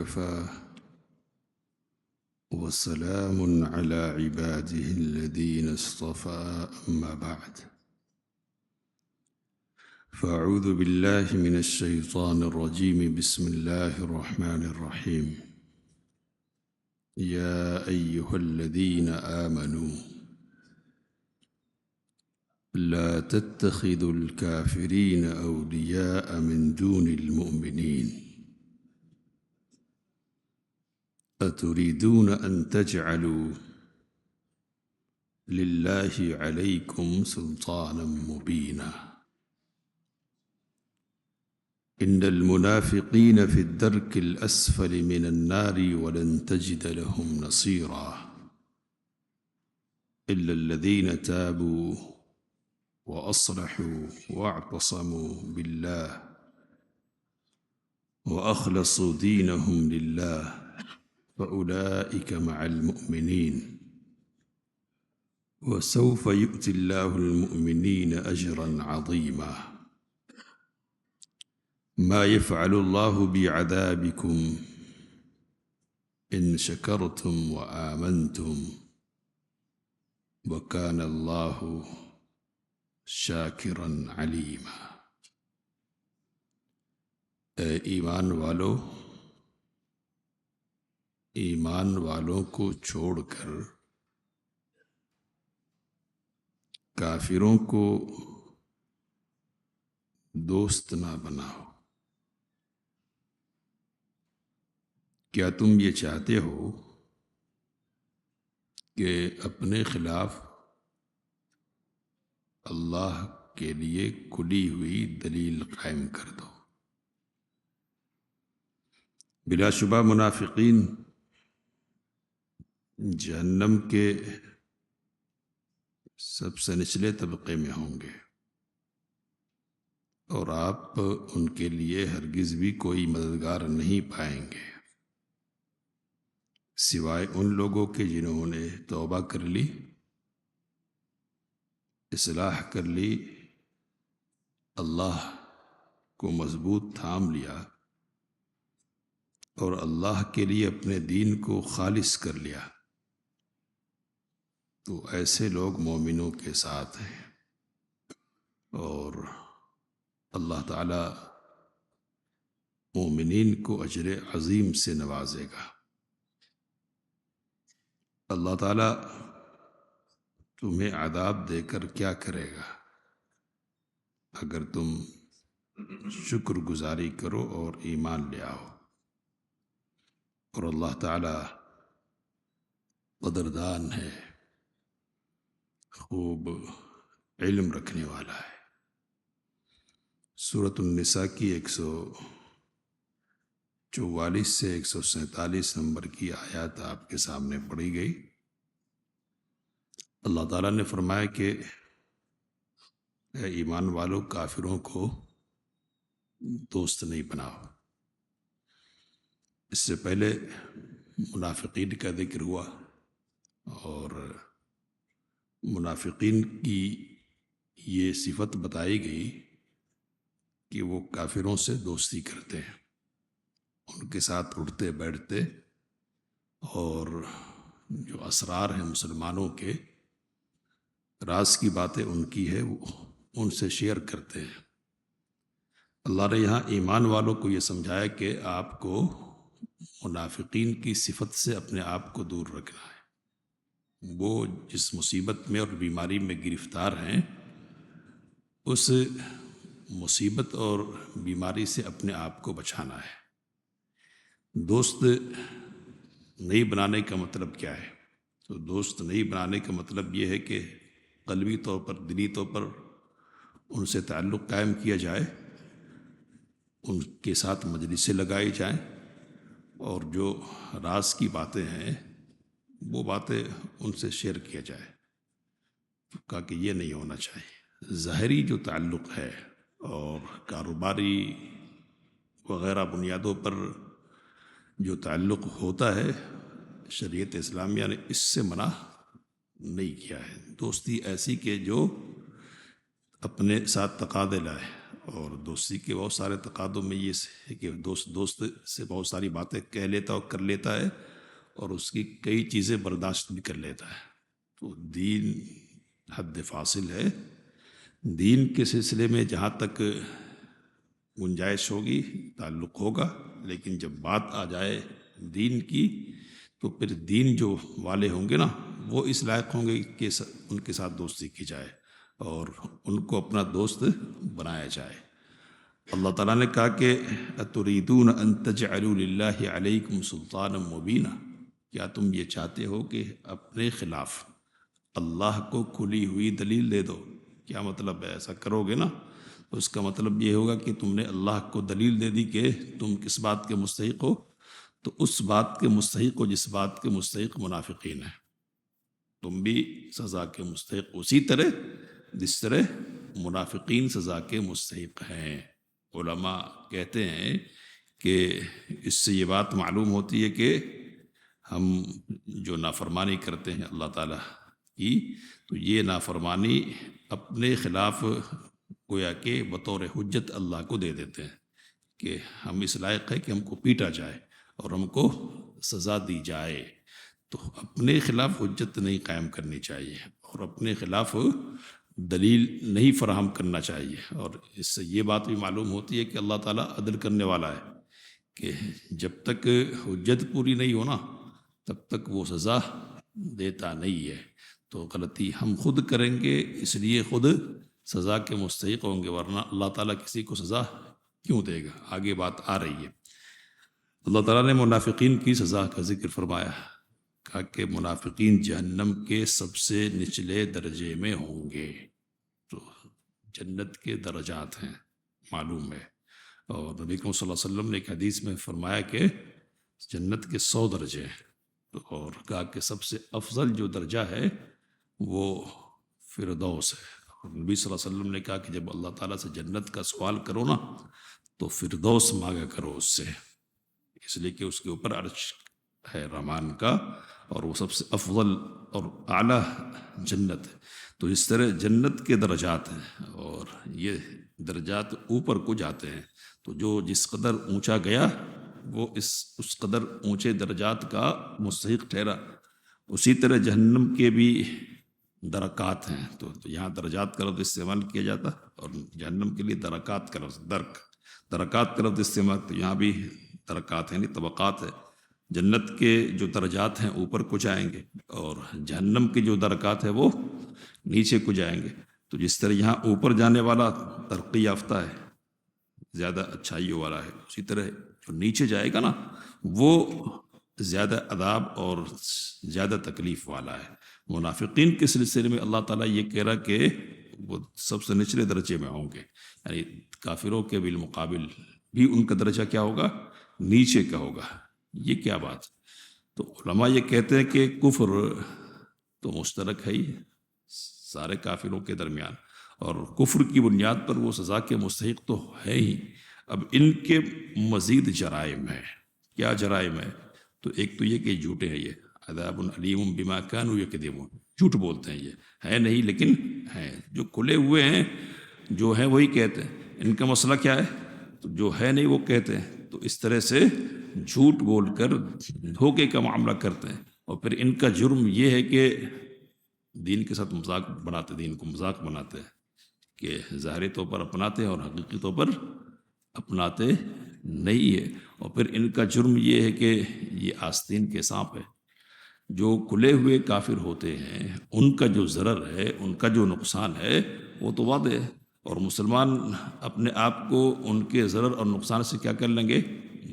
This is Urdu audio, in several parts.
وكفى وسلام على عباده الذين اصطفى أما بعد فأعوذ بالله من الشيطان الرجيم بسم الله الرحمن الرحيم يا أيها الذين آمنوا لا تتخذوا الكافرين أولياء من دون المؤمنين أتريدون أن تجعلوا لله عليكم سلطانا مبينا إن المنافقين في الدرك الأسفل من النار ولن تجد لهم نصيرا إلا الذين تابوا وأصلحوا واعتصموا بالله وأخلصوا دينهم لله فأولئك مع المؤمنين وسوف يؤتي الله المؤمنين أجرا عظيما ما يفعل الله بعذابكم إن شكرتم وآمنتم وكان الله شاكرا عليما اے ایمان والوں کو چھوڑ کر کافروں کو دوست نہ بناؤ۔ کیا تم یہ چاہتے ہو کہ اپنے خلاف اللہ کے لیے کھلی ہوئی دلیل قائم کر دو؟ بلا شبہ منافقین جہنم کے سب سے نچلے طبقے میں ہوں گے اور آپ ان کے لیے ہرگز بھی کوئی مددگار نہیں پائیں گے سوائے ان لوگوں کے جنہوں نے توبہ کر لی، اصلاح کر لی، اللہ کو مضبوط تھام لیا اور اللہ کے لیے اپنے دین کو خالص کر لیا، تو ایسے لوگ مومنوں کے ساتھ ہیں اور اللہ تعالی مومنین کو اجر عظیم سے نوازے گا۔ اللہ تعالی تمہیں عذاب دے کر کیا کرے گا اگر تم شکر گزاری کرو اور ایمان لے آؤ، اور اللہ تعالی قدردان ہے، خوب علم رکھنے والا ہے۔ سورۃ النساء کی 144 سے 147 نمبر کی آیات آپ کے سامنے پڑھی گئی۔ اللہ تعالیٰ نے فرمایا کہ اے ایمان والو، کافروں کو دوست نہیں بناؤ۔ اس سے پہلے منافقین کا ذکر ہوا اور منافقین کی یہ صفت بتائی گئی کہ وہ کافروں سے دوستی کرتے ہیں، ان کے ساتھ اٹھتے بیٹھتے اور جو اسرار ہیں مسلمانوں کے، راز کی باتیں ان کی ہے، وہ ان سے شیئر کرتے ہیں۔ اللہ نے یہاں ایمان والوں کو یہ سمجھایا کہ آپ کو منافقین کی صفت سے اپنے آپ کو دور رکھنا ہے۔ وہ جس مصیبت میں اور بیماری میں گرفتار ہیں، اس مصیبت اور بیماری سے اپنے آپ کو بچانا ہے۔ دوست نہیں بنانے کا مطلب کیا ہے؟ تو دوست نہیں بنانے کا مطلب یہ ہے کہ قلبی طور پر، دلی طور پر ان سے تعلق قائم کیا جائے، ان کے ساتھ مجلسیں لگائی جائیں، اور جو راز کی باتیں ہیں وہ باتیں ان سے شیئر کیا جائے۔ کہا کہ یہ نہیں ہونا چاہیے۔ ظاہری جو تعلق ہے اور کاروباری وغیرہ بنیادوں پر جو تعلق ہوتا ہے، شریعت اسلامیہ نے اس سے منع نہیں کیا ہے۔ دوستی ایسی کہ جو اپنے ساتھ تقاضے لائے، اور دوستی کے بہت سارے تقاضوں میں یہ ہے کہ دوست سے بہت ساری باتیں کہہ لیتا اور کر لیتا ہے، اور اس کی کئی چیزیں برداشت بھی کر لیتا ہے۔ تو دین حد فاصل ہے۔ دین کے سلسلے میں جہاں تک گنجائش ہوگی تعلق ہوگا، لیکن جب بات آ جائے دین کی تو پھر دین جو والے ہوں گے نا وہ اس لائق ہوں گے کہ ان کے ساتھ دوستی کی جائے اور ان کو اپنا دوست بنایا جائے۔ اللہ تعالیٰ نے کہا کہ اتریدون ان تجعلوا للہ علیکم سلطانا مبینا، کیا تم یہ چاہتے ہو کہ اپنے خلاف اللہ کو کھلی ہوئی دلیل دے دو؟ کیا مطلب ہے؟ ایسا کرو گے نا تو اس کا مطلب یہ ہوگا کہ تم نے اللہ کو دلیل دے دی کہ تم کس بات کے مستحق ہو، تو اس بات کے مستحق ہو جس بات کے مستحق منافقین ہیں۔ تم بھی سزا کے مستحق اسی طرح جس طرح منافقین سزا کے مستحق ہیں۔ علماء کہتے ہیں کہ اس سے یہ بات معلوم ہوتی ہے کہ ہم جو نافرمانی کرتے ہیں اللہ تعالیٰ کی، تو یہ نافرمانی اپنے خلاف گویا کہ بطور حجت اللہ کو دے دیتے ہیں کہ ہم اس لائق ہے کہ ہم کو پیٹا جائے اور ہم کو سزا دی جائے۔ تو اپنے خلاف حجت نہیں قائم کرنی چاہیے اور اپنے خلاف دلیل نہیں فراہم کرنا چاہیے، اور اس سے یہ بات بھی معلوم ہوتی ہے کہ اللہ تعالیٰ عدل کرنے والا ہے کہ جب تک حجت پوری نہیں ہونا تب تک وہ سزا دیتا نہیں ہے۔ تو غلطی ہم خود کریں گے، اس لیے خود سزا کے مستحق ہوں گے، ورنہ اللہ تعالیٰ کسی کو سزا کیوں دے گا؟ آگے بات آ رہی ہے۔ اللہ تعالیٰ نے منافقین کی سزا کا ذکر فرمایا، کہا کہ منافقین جہنم کے سب سے نچلے درجے میں ہوں گے۔ تو جنت کے درجات ہیں معلوم ہے، اور نبی کریم صلی اللہ علیہ وسلم نے ایک حدیث میں فرمایا کہ جنت کے 100 درجے ہیں، اور کہا کہ سب سے افضل جو درجہ ہے وہ فردوس ہے۔ اور نبی صلی اللہ علیہ وسلم نے کہا کہ جب اللہ تعالیٰ سے جنت کا سوال کرو نا تو فردوس مانگا کرو اس سے، اس لیے کہ اس کے اوپر عرش ہے رحمان کا، اور وہ سب سے افضل اور اعلیٰ جنت ہے۔ تو اس طرح جنت کے درجات ہیں، اور یہ درجات اوپر کو جاتے ہیں، تو جو جس قدر اونچا گیا وہ اس قدر اونچے درجات کا مستحق ٹھہرا۔ اسی طرح جہنم کے بھی درکات ہیں، تو یہاں درجات کا لفظ استعمال کیا جاتا، اور جہنم کے لیے درکات کا لفظ درکات کا لفظ استعمال، تو یہاں بھی درکات ہیں یعنی طبقات ہے۔ جنت کے جو درجات ہیں اوپر کو جائیں گے، اور جہنم کے جو درکات ہیں وہ نیچے کو جائیں گے۔ تو جس طرح یہاں اوپر جانے والا ترقی یافتہ ہے، زیادہ اچھائیوں والا ہے، اسی طرح جو نیچے جائے گا نا وہ زیادہ عذاب اور زیادہ تکلیف والا ہے۔ منافقین کے سلسلے میں اللہ تعالیٰ یہ کہہ رہا کہ وہ سب سے نچلے درجے میں ہوں گے، یعنی کافروں کے بالمقابل بھی ان کا درجہ کیا ہوگا؟ نیچے کا ہوگا۔ یہ کیا بات؟ تو علماء یہ کہتے ہیں کہ کفر تو مشترک ہے ہی سارے کافروں کے درمیان، اور کفر کی بنیاد پر وہ سزا کے مستحق تو ہے ہی۔ اب ان کے مزید جرائم ہیں۔ کیا جرائم ہے؟ تو ایک تو یہ کہ جھوٹے ہیں، یہ عذاب علیم بما کانوا یکذبون، جھوٹ بولتے ہیں، یہ ہے نہیں لیکن ہیں، جو کھلے ہوئے ہیں جو ہیں وہی کہتے ہیں۔ ان کا مسئلہ کیا ہے؟ تو جو ہے نہیں وہ کہتے ہیں، تو اس طرح سے جھوٹ بول کر دھوکے کا معاملہ کرتے ہیں، اور پھر ان کا جرم یہ ہے کہ دین کے ساتھ مذاق بناتے، دین کو مذاق بناتے ہیں کہ ظاہری طور پر اپناتے ہیں اور حقیقی طور پر اپناتے نہیں ہے۔ اور پھر ان کا جرم یہ ہے کہ یہ آستین کے سانپ ہے۔ جو کھلے ہوئے کافر ہوتے ہیں ان کا جو ضرر ہے، ان کا جو نقصان ہے وہ تو واضح ہے، اور مسلمان اپنے آپ کو ان کے ضرر اور نقصان سے کیا کر لیں گے؟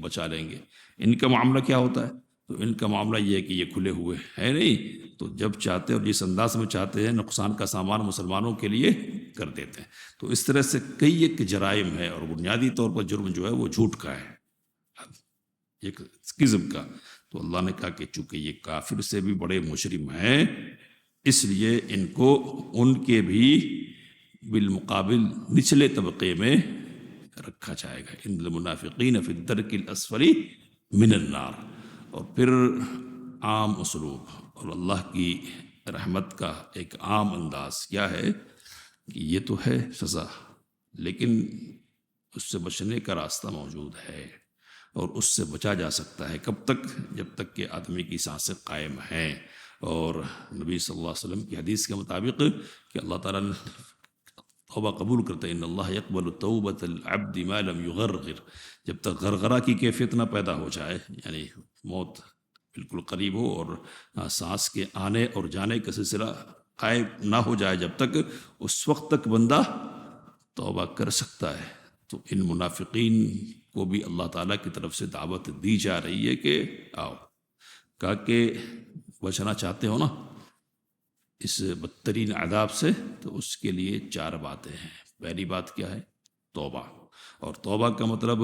بچا لیں گے۔ ان کا معاملہ کیا ہوتا ہے؟ تو ان کا معاملہ یہ ہے کہ یہ کھلے ہوئے ہیں نہیں، تو جب چاہتے اور جس انداز میں چاہتے ہیں نقصان کا سامان مسلمانوں کے لیے کر دیتے ہیں۔ تو اس طرح سے کئی ایک جرائم ہے، اور بنیادی طور پر جرم جو ہے وہ جھوٹ کا ہے، ایک قسم کا۔ تو اللہ نے کہا کہ چونکہ یہ کافر سے بھی بڑے مجرم ہیں، اس لیے ان کو ان کے بھی بالمقابل نچلے طبقے میں رکھا جائے گا۔ ان المنافقین فی الدرک الاسفل من النار۔ اور پھر عام اسلوب اور اللہ کی رحمت کا ایک عام انداز کیا ہے کہ یہ تو ہے سزا، لیکن اس سے بچنے کا راستہ موجود ہے اور اس سے بچا جا سکتا ہے. کب تک؟ جب تک کہ آدمی کی سانسیں قائم ہیں. اور نبی صلی اللہ علیہ وسلم کی حدیث کے مطابق کہ اللہ تعالیٰ توبہ قبول کرتا ہے، ان اللہ یقبل توبۃ العبد ما لم یغرغر، جب تک غرغرہ کی کیفیت نہ پیدا ہو جائے، یعنی موت بالکل قریب ہو اور سانس کے آنے اور جانے کا سلسلہ قائم نہ ہو جائے، جب تک اس وقت تک بندہ توبہ کر سکتا ہے. تو ان منافقین کو بھی اللہ تعالیٰ کی طرف سے دعوت دی جا رہی ہے کہ آؤ. کہا کہ بچنا چاہتے ہو نا اس بدترین عذاب سے، تو اس کے لیے 4 باتیں ہیں. پہلی بات کیا ہے؟ توبہ. اور توبہ کا مطلب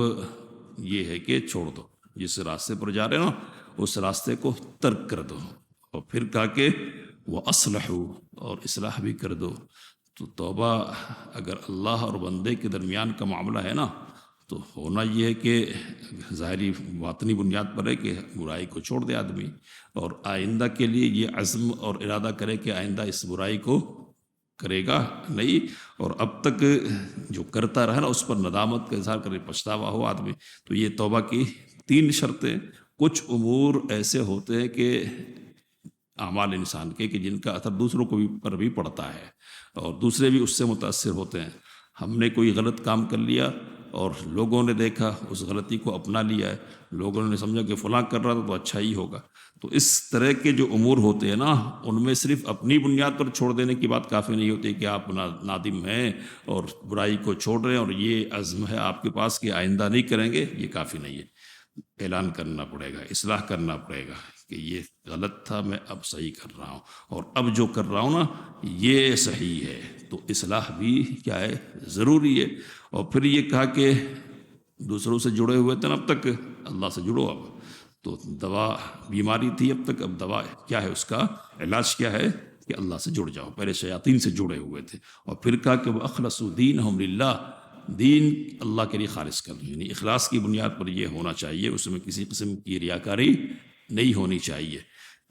یہ ہے کہ چھوڑ دو، جس راستے پر جا رہے ہو نا اس راستے کو ترک کر دو. اور پھر کہا کہ وہ اصلحوا، اور اصلاح بھی کر دو. تو توبہ اگر اللہ اور بندے کے درمیان کا معاملہ ہے نا، تو ہونا یہ ہے کہ ظاہری باطنی بنیاد پر ہے کہ برائی کو چھوڑ دے آدمی، اور آئندہ کے لیے یہ عزم اور ارادہ کرے کہ آئندہ اس برائی کو کرے گا نہیں، اور اب تک جو کرتا رہا نا اس پر ندامت کا اظہار کرے، پچھتاوا ہو آدمی. تو یہ توبہ کی 3 شرطیں. کچھ امور ایسے ہوتے ہیں کہ اعمال انسان کے کہ جن کا اثر دوسروں کو پر بھی پڑتا ہے اور دوسرے بھی اس سے متاثر ہوتے ہیں. ہم نے کوئی غلط کام کر لیا اور لوگوں نے دیکھا اس غلطی کو اپنا لیا ہے، لوگوں نے سمجھا کہ فلاں کر رہا تھا تو اچھا ہی ہوگا. تو اس طرح کے جو امور ہوتے ہیں نا، ان میں صرف اپنی بنیاد پر چھوڑ دینے کی بات کافی نہیں ہوتی کہ آپ نادم ہیں اور برائی کو چھوڑ رہے ہیں اور یہ عزم ہے آپ کے پاس کہ آئندہ نہیں کریں گے. یہ کافی نہیں ہے، اعلان کرنا پڑے گا، اصلاح کرنا پڑے گا کہ یہ غلط تھا، میں اب صحیح کر رہا ہوں، اور اب جو کر رہا ہوں نا یہ صحیح ہے. تو اصلاح بھی کیا ہے؟ ضروری ہے. اور پھر یہ کہا کہ دوسروں سے جڑے ہوئے تھے نا اب تک، اللہ سے جڑو. اب تو دوا بیماری تھی اب تک، اب دوا کیا ہے؟ اس کا علاج کیا ہے؟ کہ اللہ سے جڑ جاؤ. پہلے شیاطین سے جڑے ہوئے تھے، اور پھر کہا کہ وَأَخْلَصُوا دِينَهُمْ لِلَّهِ، دین اللہ کے لیے خالص کر دو. یعنی اخلاص کی بنیاد پر یہ ہونا چاہیے، اس میں کسی قسم کی ریاکاری نہیں ہونی چاہیے.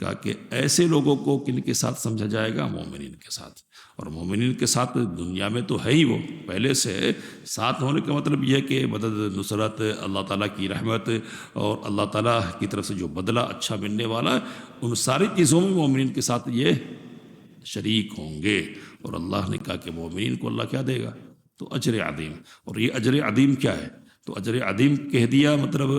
کہا کہ ایسے لوگوں کو کن کے ساتھ سمجھا جائے گا؟ مومنین کے ساتھ. اور مومنین کے ساتھ دنیا میں تو ہے ہی، وہ پہلے سے ساتھ ہونے کا مطلب یہ ہے کہ مدد، نصرت، اللہ تعالیٰ کی رحمت اور اللہ تعالیٰ کی طرف سے جو بدلہ اچھا ملنے والا ہے، ان ساری چیزوں میں مومنین کے ساتھ یہ شریک ہوں گے. اور اللہ نے کہا کہ مومنین کو اللہ کیا دے گا؟ تو اجر عظیم. اور یہ اجر عظیم کیا ہے؟ تو اجر عظیم کہہ دیا مطلب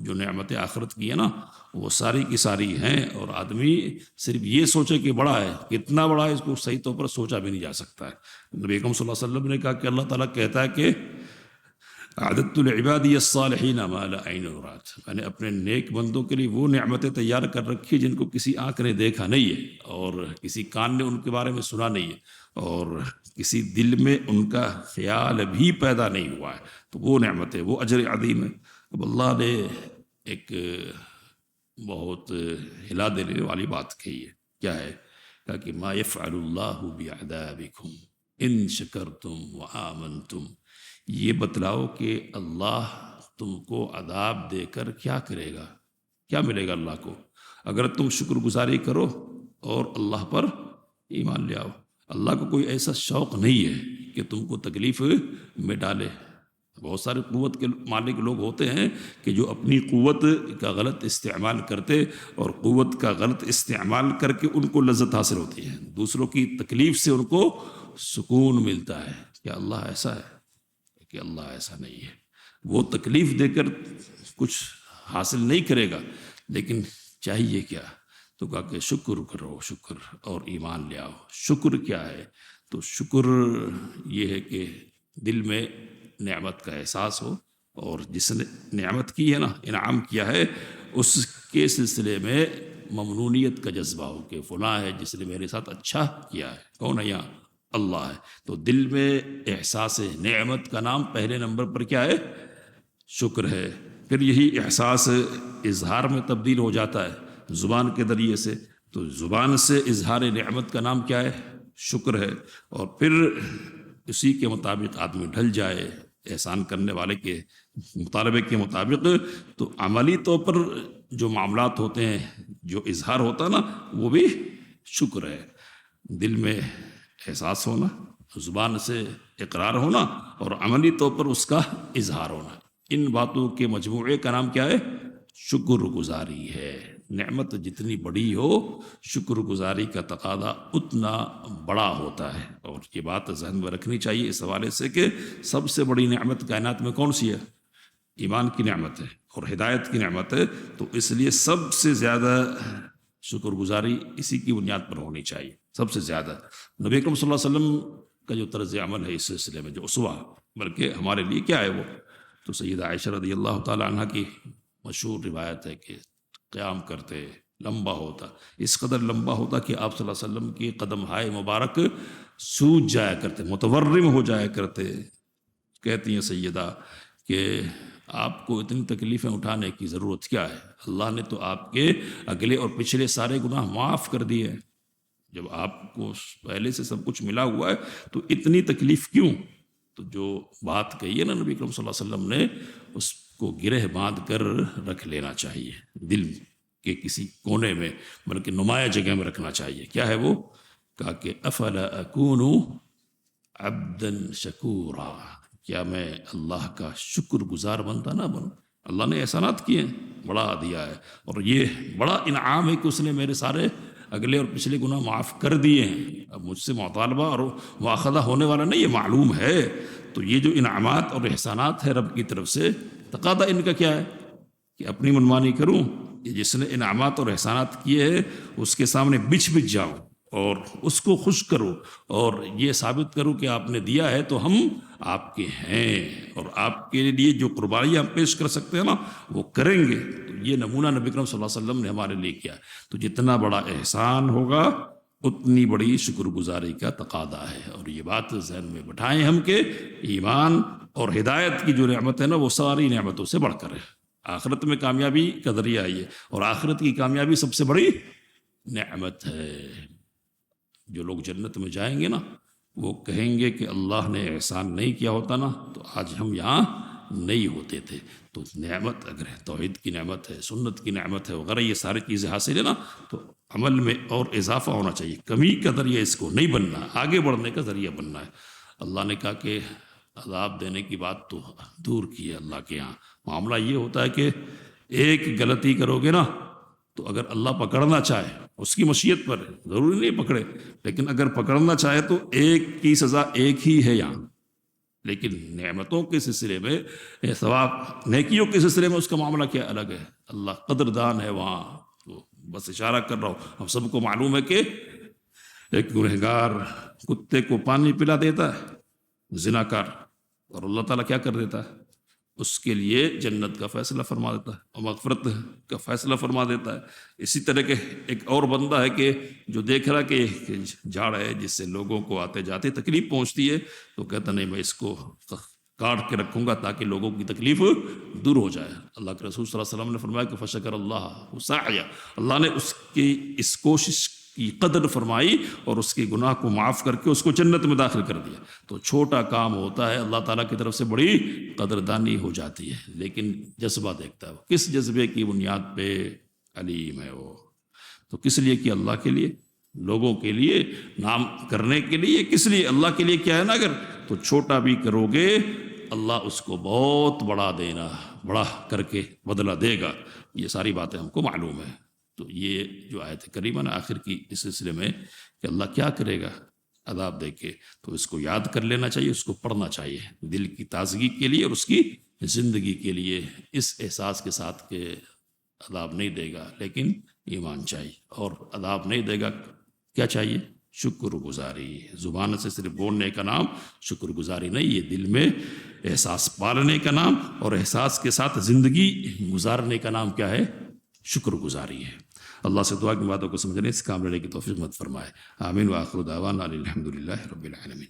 جو نعمت آخرت کی ہے نا وہ ساری کی ساری ہیں، اور آدمی صرف یہ سوچے کہ بڑا ہے، کتنا بڑا ہے اس کو صحیح طور پر سوچا بھی نہیں جا سکتا ہے. نبی اکرم صلی اللہ علیہ وسلم نے کہا کہ اللہ تعالیٰ کہتا ہے کہ اعددت لعبادی الصالحین ما لا عین رأت، میں نے اپنے نیک بندوں کے لیے وہ نعمتیں تیار کر رکھی جن کو کسی آنکھ نے دیکھا نہیں ہے اور کسی کان نے ان کے بارے میں سنا نہیں ہے اور کسی دل میں ان کا خیال بھی پیدا نہیں ہوا ہے. تو وہ نعمتیں، وہ اجر عظیم ہے. اب اللہ نے ایک بہت ہلا دینے والی بات کہی ہے. کیا ہے؟ کہا کہ ما یفعل اللہ بعذابکم ان شکرتم وآمنتم. یہ بتلاؤ کہ اللہ تم کو عذاب دے کر کیا کرے گا، کیا ملے گا اللہ کو اگر تم شکر گزاری کرو اور اللہ پر ایمان لے آؤ. اللہ کو کوئی ایسا شوق نہیں ہے کہ تم کو تکلیف میں ڈالے. بہت سارے قوت کے مالک لوگ ہوتے ہیں کہ جو اپنی قوت کا غلط استعمال کرتے اور قوت کا غلط استعمال کر کے ان کو لذت حاصل ہوتی ہے، دوسروں کی تکلیف سے ان کو سکون ملتا ہے. کیا اللہ ایسا ہے؟ کہ اللہ ایسا نہیں ہے. وہ تکلیف دے کر کچھ حاصل نہیں کرے گا، لیکن چاہیے کیا؟ تو کہا کہ شکر کرو، شکر اور ایمان لے آؤ. شکر کیا ہے؟ تو شکر یہ ہے کہ دل میں نعمت کا احساس ہو، اور جس نے نعمت کی ہے نا، انعام کیا ہے، اس کے سلسلے میں ممنونیت کا جذبہ ہو کہ فلاں ہے جس نے میرے ساتھ اچھا کیا ہے. کون ہے یہاں؟ اللہ ہے. تو دل میں احساس نعمت کا نام پہلے نمبر پر کیا ہے؟ شکر ہے. پھر یہی احساس اظہار میں تبدیل ہو جاتا ہے زبان کے ذریعے سے. تو زبان سے اظہار نعمت کا نام کیا ہے؟ شکر ہے. اور پھر اسی کے مطابق آدمی ڈھل جائے احسان کرنے والے کے مطالبے کے مطابق، تو عملی طور پر جو معاملات ہوتے ہیں، جو اظہار ہوتا ہے نا، وہ بھی شکر ہے. دل میں احساس ہونا زبان سے اقرار ہونا اور عملی طور پر اس کا اظہار ہونا، ان باتوں کے مجموعے کا نام کیا ہے؟ شکر گزاری ہے۔ نعمت جتنی بڑی ہو شکر گزاری کا تقاضا اتنا بڑا ہوتا ہے، اور یہ بات ذہن میں رکھنی چاہیے اس حوالے سے کہ سب سے بڑی نعمت کائنات میں کون سی ہے؟ ایمان کی نعمت ہے اور ہدایت کی نعمت ہے، تو اس لیے سب سے زیادہ شکر گزاری اسی کی بنیاد پر ہونی چاہیے، سب سے زیادہ۔ نبی اکرم صلی اللہ علیہ وسلم کا جو طرز عمل ہے اس سلسلے میں جو اسوہ، بلکہ ہمارے لیے کیا ہے وہ تو سیدہ عائشہ رضی اللہ تعالی عنہ کی مشہور روایت ہے کہ قیام کرتے لمبا ہوتا، اس قدر لمبا ہوتا کہ آپ صلی اللہ علیہ وسلم کی قدم ہائے مبارک سوج جایا کرتے، متورم ہو جایا کرتے۔ کہتی ہیں سیدہ کہ آپ کو اتنی تکلیفیں اٹھانے کی ضرورت کیا ہے؟ اللہ نے تو آپ کے اگلے اور پچھلے سارے گناہ معاف کر دیے ہیں، جب آپ کو پہلے سے سب کچھ ملا ہوا ہے تو اتنی تکلیف کیوں؟ تو جو بات کہی ہے نا نبی اکرم صلی اللہ علیہ وسلم نے، اس کو گرہ باندھ کر رکھ لینا چاہیے، دل کے کسی کونے میں، بلکہ نمایاں جگہ میں رکھنا چاہیے۔ کیا ہے وہ؟ کہا کہ افلا اکون عبدا شکورا، کیا میں اللہ کا شکر گزار بنتا نہ بنوں؟ اللہ نے احسانات کیے ہیں، بڑا دیا ہے، اور یہ بڑا انعام ہے کہ اس نے میرے سارے اگلے اور پچھلے گناہ معاف کر دیے ہیں۔ اب مجھ سے مطالبہ اور مواخذہ ہونے والا نہیں، یہ معلوم ہے۔ تو یہ جو انعامات اور احسانات ہے رب کی طرف سے، تقاضا ان کا کیا ہے کہ اپنی منمانی کروں؟ کہ جس نے انعامات اور احسانات کیے ہیں اس کے سامنے بچھ جاؤں اور اس کو خوش کرو اور یہ ثابت کرو کہ آپ نے دیا ہے تو ہم آپ کے ہیں، اور آپ کے لیے جو قربانیاں ہم پیش کر سکتے ہیں نا وہ کریں گے۔ تو یہ نمونہ نبی اکرم صلی اللہ علیہ وسلم نے ہمارے لیے کیا۔ تو جتنا بڑا احسان ہوگا اتنی بڑی شکر گزاری کا تقاضا ہے، اور یہ بات ذہن میں بٹھائیں ہم کہ ایمان اور ہدایت کی جو نعمت ہے نا وہ ساری نعمتوں سے بڑھ کر ہے، آخرت میں کامیابی کا ذریعہ ہے یہ، اور آخرت کی کامیابی سب سے بڑی نعمت ہے۔ جو لوگ جنت میں جائیں گے نا وہ کہیں گے کہ اللہ نے احسان نہیں کیا ہوتا نا تو آج ہم یہاں نہیں ہوتے تھے۔ تو نعمت اگر ہے، توحید کی نعمت ہے، سنت کی نعمت ہے وغیرہ، یہ ساری چیزیں حاصل ہے نا، تو عمل میں اور اضافہ ہونا چاہیے، کمی کا ذریعہ اس کو نہیں بننا، آگے بڑھنے کا ذریعہ بننا ہے۔ اللہ نے کہا کہ عذاب دینے کی بات تو دور کی ہے اللہ کے ہاں، معاملہ یہ ہوتا ہے کہ ایک غلطی کرو گے نا تو اگر اللہ پکڑنا چاہے، اس کی مشیت پر ضروری نہیں پکڑے، لیکن اگر پکڑنا چاہے تو ایک کی سزا ایک ہی ہے یہاں، لیکن نعمتوں کے سلسلے میں، ثواب نیکیوں کے سلسلے میں اس کا معاملہ کیا الگ ہے، اللہ قدردان ہے وہاں۔ تو بس اشارہ کر رہا ہوں، ہم سب کو معلوم ہے کہ ایک گنہگار کتے کو پانی پلا دیتا ہے زناکار، اور اللہ تعالیٰ کیا کر دیتا ہے؟ اس کے لیے جنت کا فیصلہ فرما دیتا ہے اور مغفرت کا فیصلہ فرما دیتا ہے۔ اسی طرح کے ایک اور بندہ ہے کہ جو دیکھ رہا کہ جھاڑ ہے جس سے لوگوں کو آتے جاتے تکلیف پہنچتی ہے، تو کہتا نہیں میں اس کو کاٹ کے رکھوں گا تاکہ لوگوں کی تکلیف دور ہو جائے۔ اللہ کے رسول صلی اللہ علیہ وسلم نے فرمایا کہ فشکر اللہ سعیہ، اللہ نے اس کی اس کوشش کی قدر فرمائی اور اس کے گناہ کو معاف کر کے اس کو جنت میں داخل کر دیا۔ تو چھوٹا کام ہوتا ہے، اللہ تعالیٰ کی طرف سے بڑی قدردانی ہو جاتی ہے، لیکن جذبہ دیکھتا ہے وہ کس جذبے کی بنیاد پہ علیم ہے وہ۔ تو کس لیے کہ اللہ کے لیے، لوگوں کے لیے، نام کرنے کے لیے، کس لیے؟ اللہ کے لیے کیا ہے نا، اگر تو چھوٹا بھی کرو گے اللہ اس کو بہت بڑا دینا، بڑا کر کے بدلہ دے گا۔ یہ ساری باتیں ہم کو معلوم ہے۔ تو یہ جو آیت کریمہ نا آخر کی اس سلسلے میں کہ اللہ کیا کرے گا عذاب دے کے، تو اس کو یاد کر لینا چاہیے، اس کو پڑھنا چاہیے دل کی تازگی کے لیے اور اس کی زندگی کے لیے، اس احساس کے ساتھ کہ عذاب نہیں دے گا لیکن ایمان چاہیے، اور عذاب نہیں دے گا کیا چاہیے؟ شکر گزاری۔ زبان سے صرف بولنے کا نام شکر گزاری نہیں، یہ دل میں احساس پالنے کا نام، اور احساس کے ساتھ زندگی گزارنے کا نام کیا ہے؟ شکر گزاری ہے۔ اللہ سے دعا کی باتوں کو سمجھنے، اس کام لینے کی توفیق مت فرمائے۔ آمین وآخر دعوانا الحمدللہ رب العالمین۔